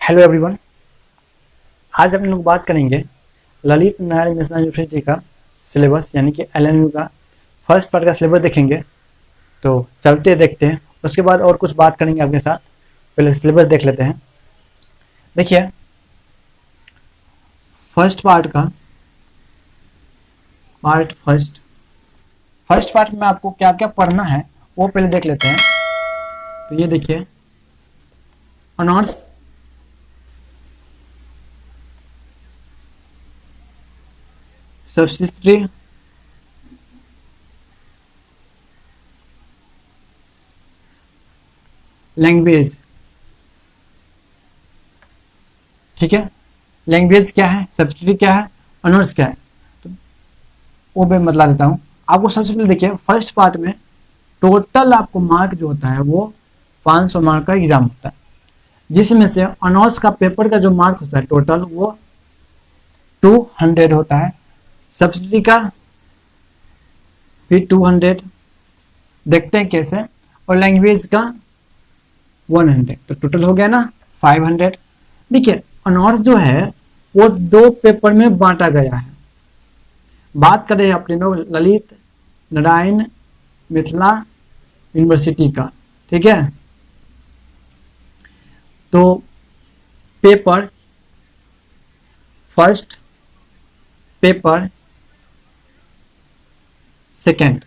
Hello everyone. आज हम लोग बात करेंगे ललित नारायण मिश्रा यूनिवर्सिटी का सिलेबस यानी कि एलएनयू का फर्स्ट पार्ट का सिलेबस देखेंगे। तो चलते देखते हैं, उसके बाद और कुछ बात करेंगे आपके साथ। पहले सिलेबस देख लेते हैं। देखिए, फर्स्ट पार्ट का फर्स्ट पार्ट में आपको क्या क्या पढ़ना है वो पहले देख लेते हैं। तो ये देखिए, ऑनर्स, सब्सिस्ट्री, लैंग्वेज। ठीक है, लैंग्वेज क्या है, सब्सिस्ट्री क्या है, ऑनर्स क्या है, तो वो मैं बतला देता हूँ आपको। सबसे पहले देखिए, फर्स्ट पार्ट में टोटल आपको मार्क जो होता है वो 500 मार्क का एग्जाम होता है, जिसमें से ऑनर्स का पेपर का जो मार्क होता है टोटल वो 200 होता है, सब्सिडी का भी 200, देखते हैं कैसे, और लैंग्वेज का 100, तो टोटल हो गया ना 500। देखिए, ऑनर्स जो है वो 2 पेपर में बांटा गया है। बात करें अपने लोग ललित नारायण मिथिला यूनिवर्सिटी का, ठीक है। तो पेपर फर्स्ट, पेपर सेकंड,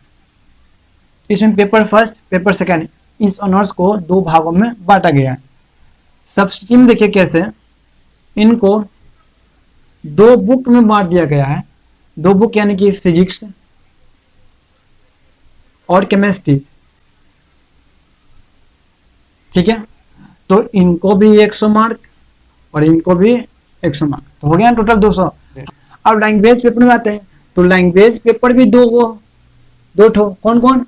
इसमें पेपर फर्स्ट पेपर सेकंड इस ऑनर्स को 2 भागों में बांटा गया है। सब्सिडी में देखिए कैसे, इनको 2 बुक में बांट दिया गया है। 2 बुक यानी कि फिजिक्स और केमिस्ट्री, ठीक है। तो इनको भी 100 मार्क और इनको भी 100 मार्क, तो हो गया टोटल 200। अब लैंग्वेज पेपर में आते हैं, तो लैंग्वेज पेपर भी 2 ठो, कौन कौन,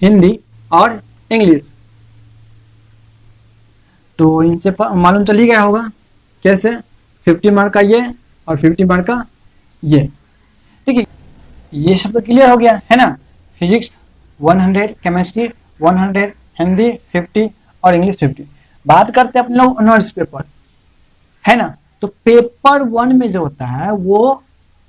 हिंदी और इंग्लिश। तो इनसे मालूम चल ही गया होगा कैसे, 50 मार्क का ये और 50 मार्क का ये, ठीक है। ये सब तो क्लियर हो गया है ना। फिजिक्स 100, केमिस्ट्री 100, हिंदी 50 और इंग्लिश 50। बात करते हैं अपने लोग ऑनर्स पेपर, है ना। तो पेपर 1 में जो होता है वो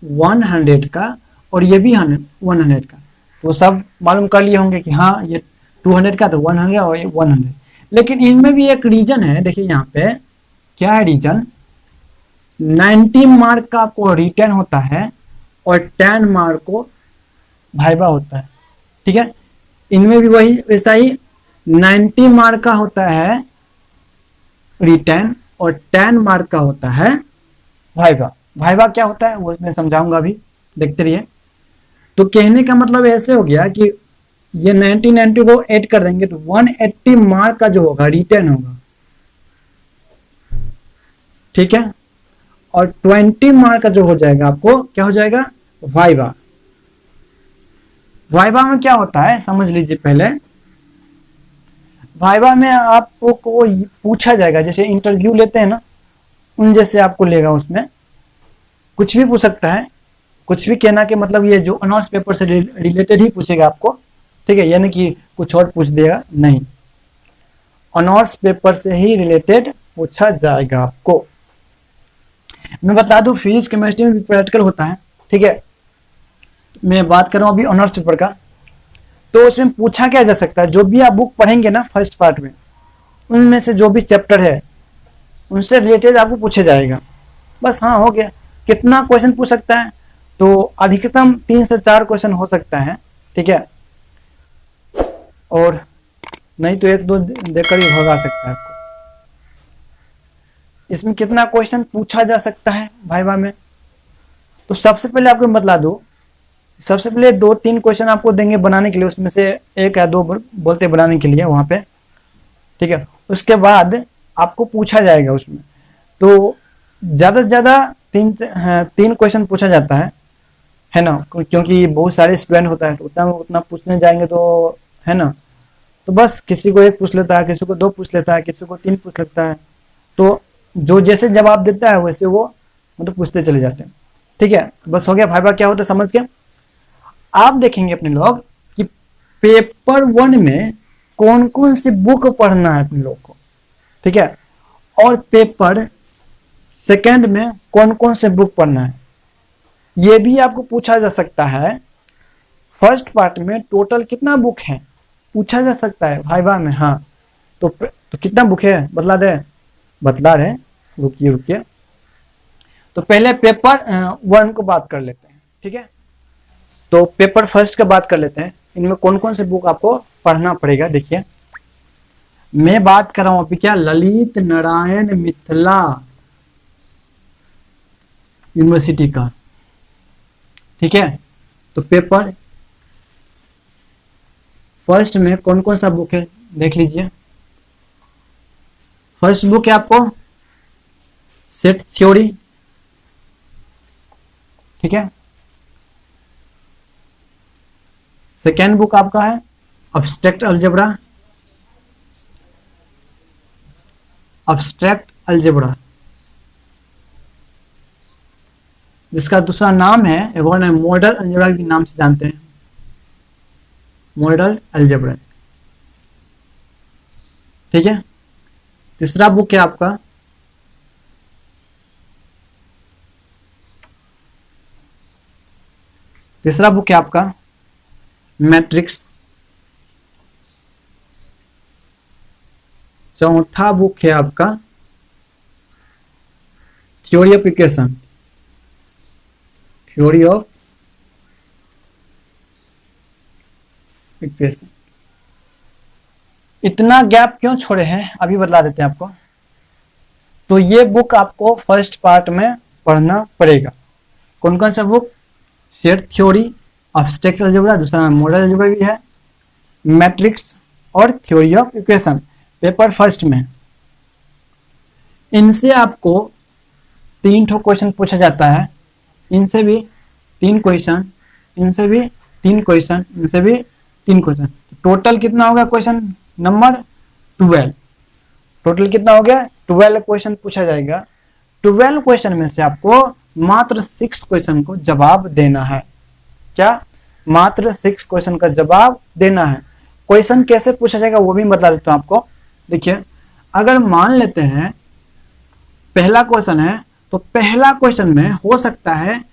100 का और ये भी 100 का, तो सब मालूम कर लिए होंगे कि हाँ ये 200 का, तो 100 और ये 100। लेकिन इनमें भी एक रीजन है, देखिए यहाँ पे क्या है रीजन। 90 मार्क का आपको रिटर्न होता है और 10 मार्क को वाइवा होता है, ठीक है। इनमें भी वही वैसा ही 90 मार्क का होता है रिटर्न और 10 मार्क का होता है वाइवा। वाइवा क्या होता है वो मैं समझाऊंगा, अभी देखते रहिए। तो कहने का मतलब ऐसे हो गया कि ये 90 को ऐड कर देंगे तो 180 मार्क का जो होगा रिटर्न होगा, ठीक है। और 20 मार्क का जो हो जाएगा आपको क्या हो जाएगा, वाइवा। वाइवा में क्या होता है समझ लीजिए पहले। वाइवा में आपको को पूछा जाएगा, जैसे इंटरव्यू लेते हैं ना उन जैसे आपको लेगा, उसमें कुछ भी पूछ सकता है। कुछ भी कहना के मतलब ये जो ऑनर्स पेपर से रिलेटेड ही पूछेगा आपको, ठीक है, यानी कि कुछ और पूछ देगा नहीं, ऑनर्स पेपर से ही रिलेटेड पूछा जाएगा आपको। मैं बता दूं फिजिक्स केमिस्ट्री में भी प्रैक्टिकल होता है, ठीक है। मैं बात कर रहा हूं अभी ऑनर्स पेपर का। तो उसमें पूछा क्या जा सकता है, जो भी आप बुक पढ़ेंगे ना फर्स्ट पार्ट में, उनमें से जो भी चैप्टर है उनसे रिलेटेड आपको पूछा जाएगा, बस। हाँ, हो गया। कितना क्वेश्चन पूछ सकता है, तो अधिकतम 3 से 4 क्वेश्चन हो सकता है, ठीक है। और नहीं तो 1-2 देकर ही भगा सकता है आपको। इसमें कितना क्वेश्चन पूछा जा सकता है वाइवा में, तो सबसे पहले आपको बतला दो, सबसे पहले 2-3 क्वेश्चन आपको देंगे बनाने के लिए, उसमें से 1 या 2 बोलते बनाने के लिए वहां पे, ठीक है। उसके बाद आपको पूछा जाएगा उसमें, तो ज्यादा से ज्यादा 3 क्वेश्चन पूछा जाता है ना, क्योंकि बहुत सारे स्टूडेंट होता है, तो उतना पूछने जाएंगे तो, है ना। तो बस किसी को 1 पूछ लेता है, किसी को 2 पूछ लेता है, किसी को 3 पूछ लेता है, तो जो जैसे जवाब देता है वैसे वो मतलब पूछते चले जाते हैं, ठीक है। बस हो गया वाइवा क्या होता है समझ के। आप देखेंगे अपने लोग कि पेपर 1 में कौन कौन सी बुक पढ़ना है अपने लोग को, ठीक है। और पेपर सेकंड में कौन कौन से बुक पढ़ना है ये भी आपको पूछा जा सकता है। फर्स्ट पार्ट में टोटल कितना बुक है पूछा जा सकता है वाइवा में। हाँ तो कितना बुक है बतला रहे, रुकिए। तो पहले पेपर 1 को बात कर लेते हैं, ठीक है। तो पेपर फर्स्ट का बात कर लेते हैं, इनमें कौन कौन से बुक आपको पढ़ना पड़ेगा। देखिए मैं बात कर रहा हूं अभी क्या, ललित नारायण मिथिला यूनिवर्सिटी का, ठीक है। तो पेपर फर्स्ट में कौन कौन सा बुक है देख लीजिए। फर्स्ट बुक है आपको सेट थ्योरी, ठीक है। सेकेंड बुक आपका है अब्स्ट्रैक्ट अलजेब्रा, जिसका दूसरा नाम है मॉडल अलजेब्रा के नाम से जानते हैं, मॉडल अलजेब्रा, ठीक है। तीसरा बुक है आपका मैट्रिक्स। चौथा बुक है आपका थ्योरी ऑफ इक्वेशन, इतना गैप क्यों छोड़े हैं अभी बतला देते हैं आपको। तो ये बुक आपको फर्स्ट पार्ट में पढ़ना पड़ेगा। कौन कौन सा book, set theory, abstract algebra, दूसरा मॉडल अलजेब्रा भी है, मैट्रिक्स और theory of equation, paper first में। इनसे आपको 3 ठो क्वेश्चन पूछा जाता है, इनसे भी 3 क्वेश्चन, इनसे भी 3 क्वेश्चन, इनसे भी 3 क्वेश्चन। टोटल कितना होगा क्वेश्चन नंबर 12। टोटल कितना हो गया 12 क्वेश्चन पूछा जाएगा। 12 क्वेश्चन में से आपको मात्र 6 क्वेश्चन को जवाब देना है। क्या, मात्र 6 क्वेश्चन का जवाब देना है। क्वेश्चन कैसे पूछा जाएगा वो भी बता देता हूं आपको। देखिए अगर मान लेते हैं पहला क्वेश्चन है, तो पहला क्वेश्चन में हो सकता है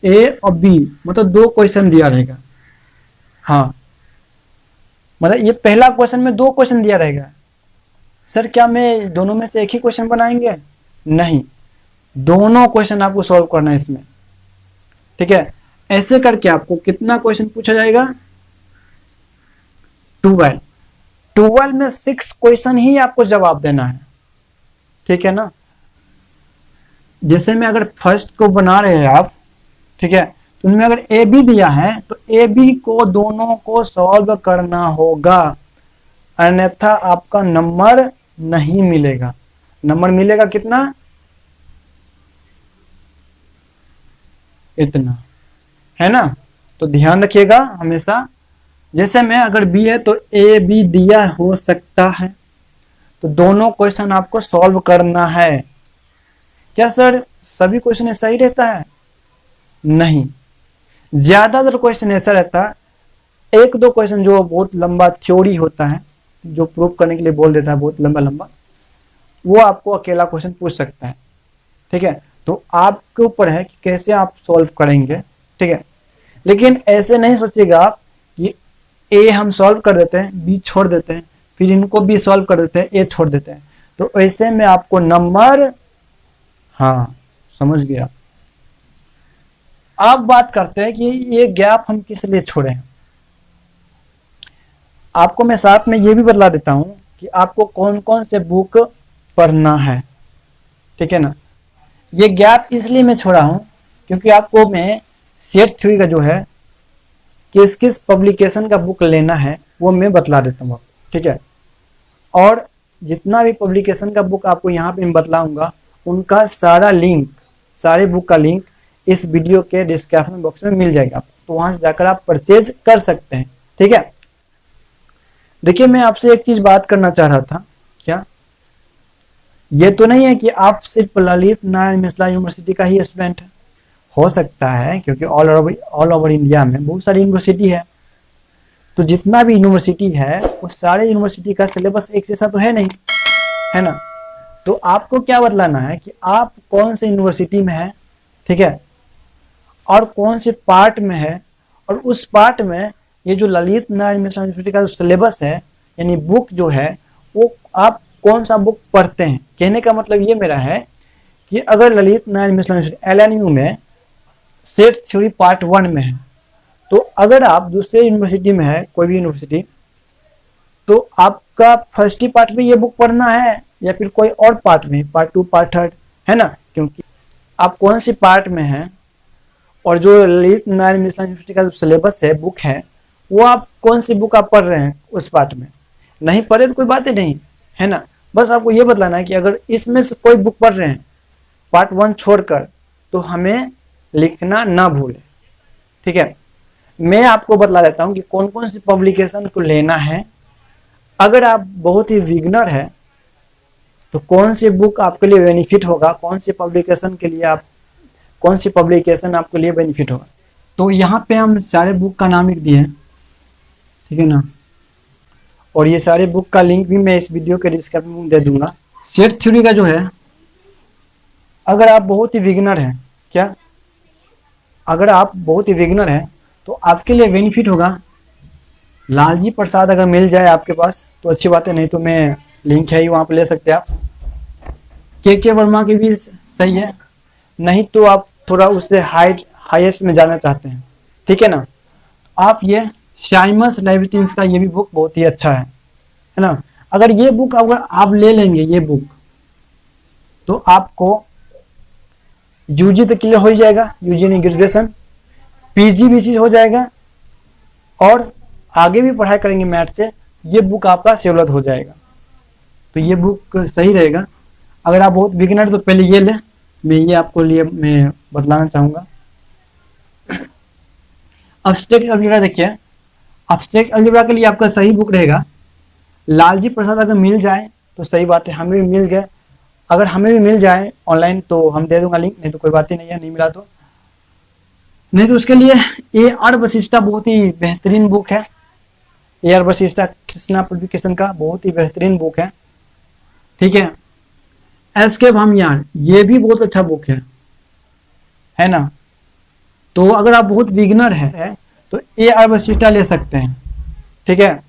ए और बी, मतलब 2 क्वेश्चन दिया रहेगा। हाँ मतलब ये पहला क्वेश्चन में 2 क्वेश्चन दिया रहेगा। सर क्या मैं दोनों में से एक ही क्वेश्चन बनाएंगे? नहीं, दोनों क्वेश्चन आपको सॉल्व करना है इसमें, ठीक है। ऐसे करके आपको कितना क्वेश्चन पूछा जाएगा 12 में 6 क्वेश्चन ही आपको जवाब देना है, ठीक है ना। जैसे में अगर फर्स्ट को बना रहे हैं आप, ठीक है, तो उनमें अगर ए बी दिया है तो ए बी को दोनों को सॉल्व करना होगा, अन्यथा आपका नंबर नहीं मिलेगा। नंबर मिलेगा कितना, इतना, है ना। तो ध्यान रखिएगा हमेशा। जैसे में अगर बी है तो ए बी दिया हो सकता है, तो दोनों क्वेश्चन आपको सॉल्व करना है। क्या सर सभी क्वेश्चन ऐसा ही रहता है? नहीं, ज्यादातर क्वेश्चन ऐसा रहता है, 1-2 क्वेश्चन जो बहुत लंबा थ्योरी होता है, जो प्रूव करने के लिए बोल देता है बहुत लंबा, वो आपको अकेला क्वेश्चन पूछ सकता है, ठीक है। तो आपके ऊपर है कि कैसे आप सॉल्व करेंगे, ठीक है। लेकिन ऐसे नहीं सोचिएगा आप कि ए हम सॉल्व कर देते हैं, बी छोड़ देते हैं, फिर इनको भी सॉल्व कर देते हैं, ए छोड़ देते हैं। तो ऐसे में आपको नंबर, हाँ समझ गया। अब बात करते हैं कि ये गैप हम किस लिए छोड़े हैं। आपको मैं साथ में ये भी बतला देता हूं कि आपको कौन कौन से बुक पढ़ना है, ठीक है ना। ये गैप इसलिए मैं छोड़ा हूं क्योंकि आपको मैं सेट थ्योरी का जो है किस किस पब्लिकेशन का बुक लेना है वो मैं बतला देता हूँ, ठीक है। और जितना भी पब्लिकेशन का बुक आपको यहाँ पे मैं बतलाऊंगा उनका सारा लिंक, सारे बुक का लिंक इस वीडियो के डिस्क्रिप्शन बॉक्स में मिल जाएगा, तो वहां से जाकर आप परचेज कर सकते हैं, ठीक है। देखिए मैं आपसे एक चीज बात करना चाह रहा था, क्या ये तो नहीं है कि आप सिर्फ ललित नारायण मिथिला यूनिवर्सिटी का ही स्टूडेंट है, हो सकता है क्योंकि ऑल ओवर इंडिया में बहुत सारी यूनिवर्सिटी है। तो जितना भी यूनिवर्सिटी है वो सारे यूनिवर्सिटी का सिलेबस एक जैसा तो है नहीं, है ना। तो आपको क्या बतलाना है कि आप कौन से यूनिवर्सिटी में है, ठीक है, और कौन से पार्ट में है, और उस पार्ट में ये जो ललित नारायण मिश्र यूनिवर्सिटी का जो सिलेबस है यानी बुक जो है वो आप कौन सा बुक पढ़ते हैं। कहने का मतलब ये मेरा है कि अगर ललित नारायण मिश्र यूनिवर्सिटी LNU में सेट थ्योरी पार्ट 1 में है, तो अगर आप दूसरे यूनिवर्सिटी में है, कोई भी यूनिवर्सिटी, तो आपका फर्स्ट ही पार्ट में ये बुक पढ़ना है या फिर कोई और पार्ट में, पार्ट 2 पार्ट 3, है ना। क्योंकि आप कौन सी पार्ट में हैं और जो ललित नारायण मिश्र यूनिवर्सिटी का जो सिलेबस है, बुक है, वो आप कौन सी बुक आप पढ़ रहे हैं उस पार्ट में। नहीं पढ़े तो कोई बात ही नहीं, है ना। बस आपको ये बतलाना है कि अगर इसमें से कोई बुक पढ़ रहे हैं पार्ट 1 छोड़कर, तो हमें लिखना ना भूलें, ठीक है। मैं आपको बतला देता हूँ कि कौन कौन सी पब्लिकेशन को लेना है। अगर आप बहुत ही बिगनर है तो कौन सी बुक आपके लिए बेनिफिट होगा, कौन सी पब्लिकेशन के लिए आप, कौन सी पब्लिकेशन आपके लिए बेनिफिट होगा। तो यहाँ पे हम सारे बुक का नाम लिख दिए, ठीक है ना, और ये सारे बुक का लिंक भी मैं इस वीडियो के डिस्क्रिप्शन में दे दूंगा। सेट थ्योरी का जो है, अगर आप बहुत ही बिगिनर हैं, क्या, अगर आप बहुत ही बिगिनर हैं तो आपके लिए बेनिफिट होगा लालजी प्रसाद। अगर मिल जाए आपके पास तो अच्छी बात है, नहीं तो मैं लिंक है ही वहाँ पे ले सकते हैं आप। के वर्मा की भी सही है, नहीं तो आप थोड़ा उससे हाईएस्ट में जाना चाहते हैं, ठीक है ना, आप ये शाइमस लाइब्रेरीज का ये भी बुक बहुत ही अच्छा है ना। अगर ये बुक अगर आप ले लेंगे ये बुक, तो आपको यूजी तक क्लियर हो जाएगा, यूजी नहीं ग्रेजुएशन, पीजी भी हो जाएगा, और आगे भी पढ़ाई करेंगे मैथ से, ये बुक आपका सहूलत हो जाएगा। तो ये बुक सही रहेगा। अगर आप बहुत बिगिनर तो पहले ये ले, मैं ये आपको लिए मैं बतलाना चाहूँगा। एब्स्ट्रैक्ट अलजेब्रा देखिए, एब्स्ट्रैक्ट अलजेब्रा के लिए आपका सही बुक रहेगा लालजी प्रसाद। अगर मिल जाए तो सही बात है, हमें भी मिल गए, अगर हमें भी मिल जाए ऑनलाइन तो हम दे दूंगा लिंक, नहीं तो कोई बात ही नहीं है, नहीं मिला तो नहीं। तो उसके लिए AR वशिष्ठा बहुत ही बेहतरीन बुक है। AR वशिष्ठा कृष्णा पब्लिकेशन का बहुत ही बेहतरीन बुक है, ठीक है। SK भामियार ये भी बहुत अच्छा बुक है ना। तो अगर आप बहुत बिगिनर है तो AR वशिष्ठा ले सकते हैं, ठीक है।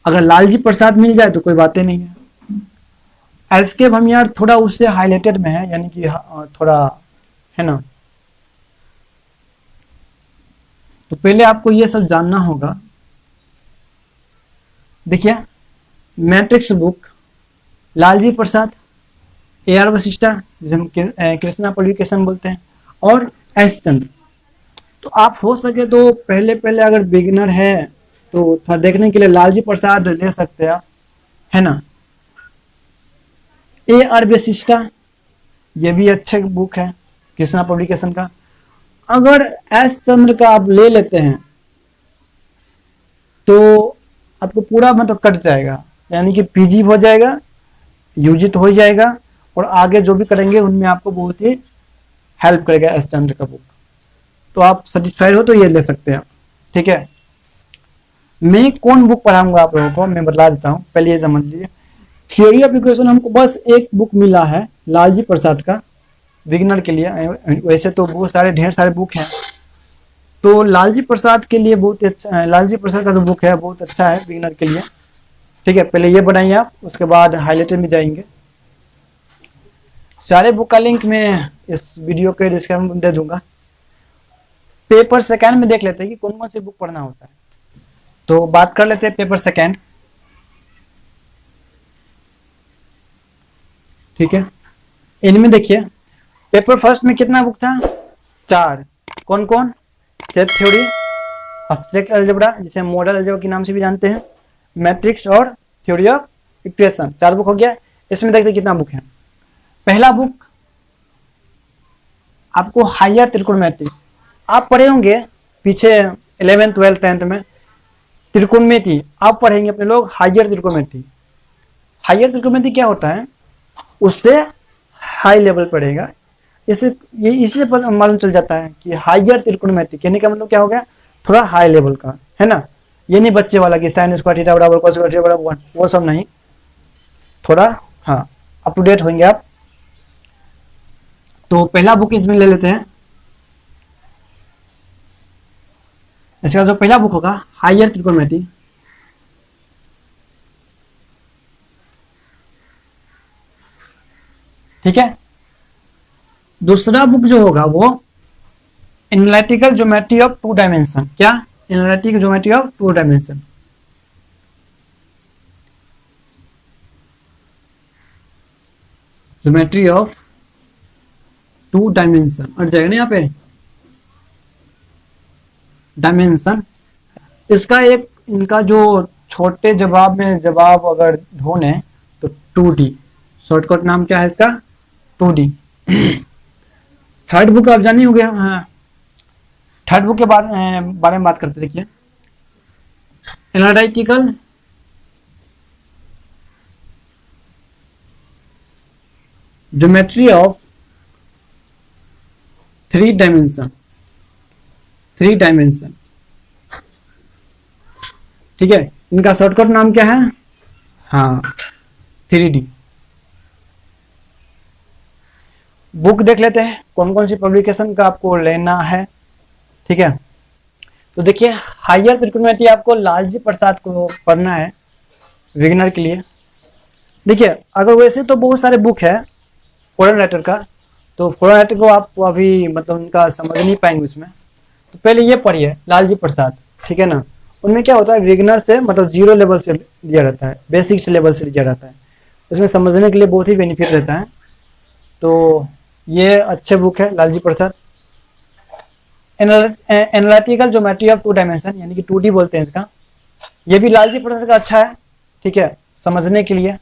अगर लालजी प्रसाद मिल जाए तो कोई बातें नहीं है। SK भामियार थोड़ा उससे हाईलाइटेड में है, यानी कि थोड़ा, है ना। तो पहले आपको ये सब जानना होगा। देखिए, मैट्रिक्स बुक लालजी प्रसाद, AR वशिष्ठा जिसे हम कृष्णा पब्लिकेशन बोलते हैं, और S चंद्र। तो आप हो सके तो पहले अगर बिगिनर है तो थोड़ा देखने के लिए लालजी प्रसाद ले सकते हैं, है ना। AR वशिष्ठा ये भी अच्छा बुक है कृष्णा पब्लिकेशन का। अगर S चंद्र का आप ले लेते हैं तो आपको पूरा मतलब कट जाएगा, यानी कि पीजी हो जाएगा, यूजी तो हो जाएगा, और आगे जो भी करेंगे उनमें आपको बहुत ही हेल्प करेगा S चंद्र का बुक। तो आप सेटिस्फाइड हो तो ये ले सकते हैं आप, ठीक है। मैं कौन बुक पढ़ाऊंगा आप लोगों को मैं बता देता हूँ, पहले ये समझ लीजिए। थ्योरी ऑफ इक्वेशन हमको बस एक बुक मिला है लालजी प्रसाद का बिगिनर के लिए, वैसे तो बहुत सारे ढेर सारे बुक हैं। तो लालजी प्रसाद के लिए बहुत अच्छा है, लालजी प्रसाद का जो बुक है बहुत अच्छा है बिगिनर के लिए, ठीक है। पहले ये बनाइए आप, उसके बाद हाईलाइटर में जाएंगे। सारे बुक का लिंक मैं इस वीडियो के डिस्क्रिप्शन में दे दूंगा। पेपर सेकेंड में देख लेते हैं कि कौन कौन सी बुक पढ़ना होता है। तो बात कर लेते हैं पेपर सेकेंड, ठीक है। इनमें देखिए पेपर फर्स्ट में कितना बुक था, 4। कौन कौन, सेट थ्योरी, एब्स्ट्रैक्ट अलजेब्रा जिसे मॉडल अलजेब्रा के नाम से भी जानते हैं, मैट्रिक्स और थ्योरी ऑफ इक्वेशन, 4 बुक हो गया। इसमें देखते हैं कितना बुक है। पहला बुक आपको हायर त्रिकोणमिति, आप पढ़े होंगे पीछे 11th 12th 10th में त्रिकोणमिति आप पढ़ेंगे अपने लोग, हायर त्रिकोणमिति। हायर त्रिकोणमिति क्या होता है, उससे हाई लेवल पढ़ेगा, इसी से मालूम चल जाता है कि हायर त्रिकोणमिति कहने का मतलब क्या हो गया, थोड़ा हाई लेवल का, है ना। ये नहीं बच्चे वाला कि साइन स्क्वायर थीटा बराबर cos स्क्वायर थीटा बराबर 1, वो सब नहीं। थोड़ा हाँ अप टू डेट होंगे आप। तो पहला बुक इसमें ले लेते हैं। इसका जो पहला बुक होगा हायर त्रिकोणमिति, ठीक है। दूसरा बुक जो होगा वो analytical geometry of two dimension. क्या? Analytical geometry of two dimension. Geometry of two dimension अट जाएगा ना यहाँ पे, डायमेंशन। इसका एक इनका जो छोटे जवाब में जवाब अगर ढूंढे तो 2D, शॉर्टकट नाम क्या है इसका? 2D। थर्ड बुक आप जानी हो गया। हाँ, थर्ड बुक के बारे में बात करते। देखिए analytical geometry of three dimension, three dimension, ठीक है। इनका शॉर्टकट नाम क्या है? हाँ 3D। बुक देख लेते हैं कौन कौन सी पब्लिकेशन का आपको लेना है, ठीक है। तो देखिए हायर त्रिकोणमिति आपको लालजी प्रसाद को पढ़ना है बिगिनर के लिए। देखिए अगर वैसे तो बहुत सारे बुक है फॉरेन राइटर का, तो फॉरेन राइटर को आप अभी मतलब उनका समझ नहीं पाएंगे उसमें। तो पहले ये पढ़िए लालजी प्रसाद, ठीक है ना। उनमें क्या होता है बिगिनर से मतलब 0 लेवल से दिया रहता है, बेसिक्स लेवल से दिया रहता है। उसमें समझने के लिए बहुत ही बेनिफिट रहता है। तो ये अच्छे बुक है Lalji Prasad. Analytical geometry of two dimension यानी कि 2D बोलते हैं इसका, ये भी लालजी प्रसाद का अच्छा है, ठीक है, समझने के लिए,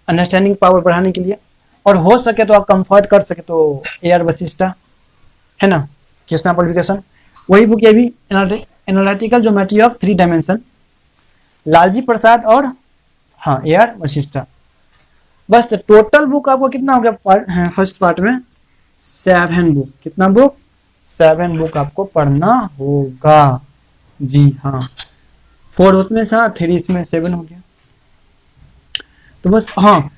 अंडरस्टैंडिंग पावर बढ़ाने के लिए। और हो सके तो आप कंफर्ट कर सके तो AR वशिष्ठा है ना, कृष्णा पब्लिकेशन, वही बुक ये भी analytical geometry of three dimension, Lalji Prasad और हाँ AR वशिष्ठा। बस तो टोटल बुक आपको कितना हो गया फर्स्ट पार्ट में? 7 बुक। कितना बुक? 7 बुक आपको पढ़ना होगा। जी हाँ, 4 उसमें था, 3 इसमें, 7 हो गया। तो बस हाँ,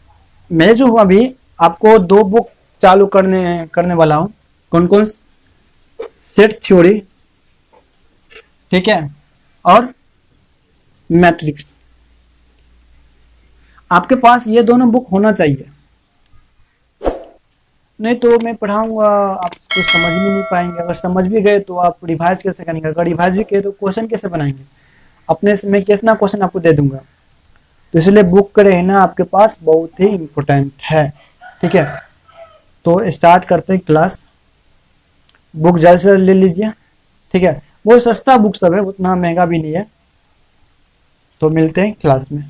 मैं जो हूँ अभी आपको 2 बुक चालू करने वाला हूँ। कौन कौन? सेट थ्योरी, ठीक है, और मैट्रिक्स। आपके पास ये दोनों बुक होना चाहिए, नहीं तो मैं पढ़ाऊंगा आप कुछ समझ भी नहीं पाएंगे। अगर समझ भी गए तो आप रिवाइज कैसे करेंगे? अगर रिवाइज भी किए तो क्वेश्चन कैसे बनाएंगे? अपने से मैं कितना क्वेश्चन आपको दे दूंगा। तो इसलिए बुक का रहना आपके पास बहुत ही इम्पोर्टेंट है, ठीक है। तो स्टार्ट करते हैं क्लास। बुक जल्द से ले लीजिए, ठीक है। बहुत सस्ता बुक सब है, उतना महंगा भी नहीं है। तो मिलते हैं क्लास में।